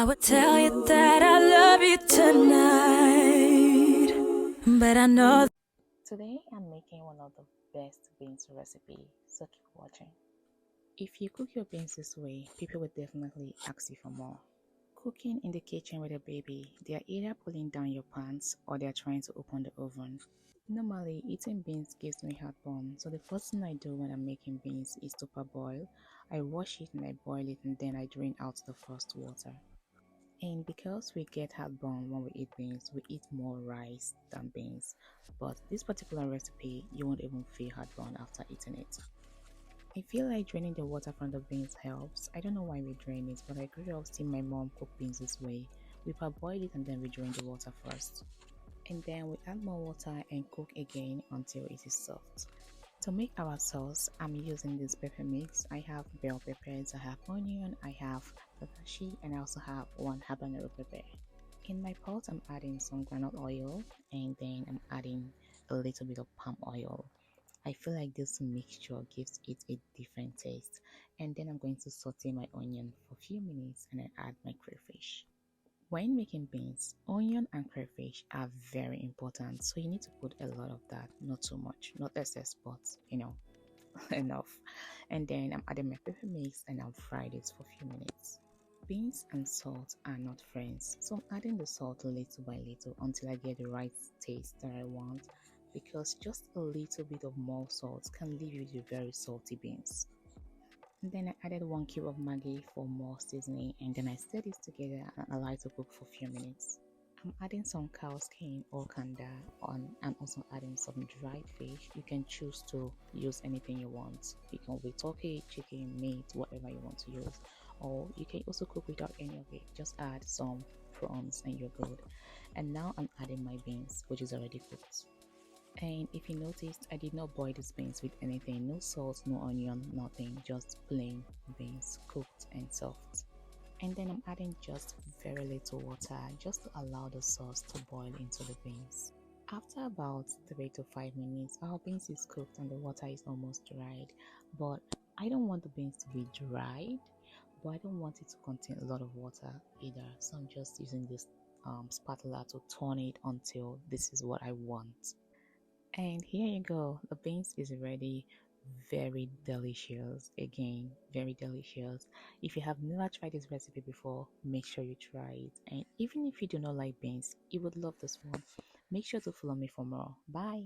I would tell you that I love you tonight, but I know. Today I'm making one of the best beans recipe, so keep watching. If you cook your beans this way, people will definitely ask you for more. Cooking in the kitchen with a baby, they are either pulling down your pants or they are trying to open the oven. Normally, eating beans gives me heartburn, so the first thing I do when I'm making beans is to parboil. I wash it and I boil it and then I drain out the first water. And because we get heartburn when we eat beans, we eat more rice than beans. But this particular recipe, you won't even feel heartburn after eating it. I feel like draining the water from the beans helps. I don't know why we drain it, but I grew up seeing my mom cook beans this way. We parboil it and then we drain the water first. And then we add more water and cook again until it is soft. To make our sauce, I'm using this pepper mix. I have bell peppers, I have onion, I have peppershi, and I also have one habanero pepper. In my pot, I'm adding some groundnut oil and then I'm adding a little bit of palm oil. I feel like this mixture gives it a different taste. And then I'm going to saute my onion for a few minutes and then add my crayfish. When making beans, onion and crayfish are very important, so you need to put a lot of that, not too much, not excess, but enough. And then I'm adding my pepper mix and I'll fry this for a few minutes. Beans and salt are not friends, so I'm adding the salt little by little until I get the right taste that I want, because just a little bit of more salt can leave you with very salty beans. And then I added 1 cube of Maggi for more seasoning, and then I stir this together and allow it to cook for a few minutes. I'm adding some cow skin or kanda on and also adding some dried fish. You can choose to use anything you want. You can with turkey, chicken, meat, whatever you want to use. Or you can also cook without any of it. Just add some prawns and you're good. And now I'm adding my beans, which is already cooked. And if you noticed, I did not boil these beans with anything, no salt, no onion, nothing, just plain beans, cooked and soft. And then I'm adding just very little water just to allow the sauce to boil into the beans. After about 3 to 5 minutes, our beans is cooked and the water is almost dried. But I don't want the beans to be dried, but I don't want it to contain a lot of water either. So I'm just using this spatula to turn it until this is what I want. And here you go, the beans is ready. Very delicious. Again, very delicious. If you have never tried this recipe before, make sure you try it. And even if you do not like beans, you would love this one. Make sure to follow me for more. Bye.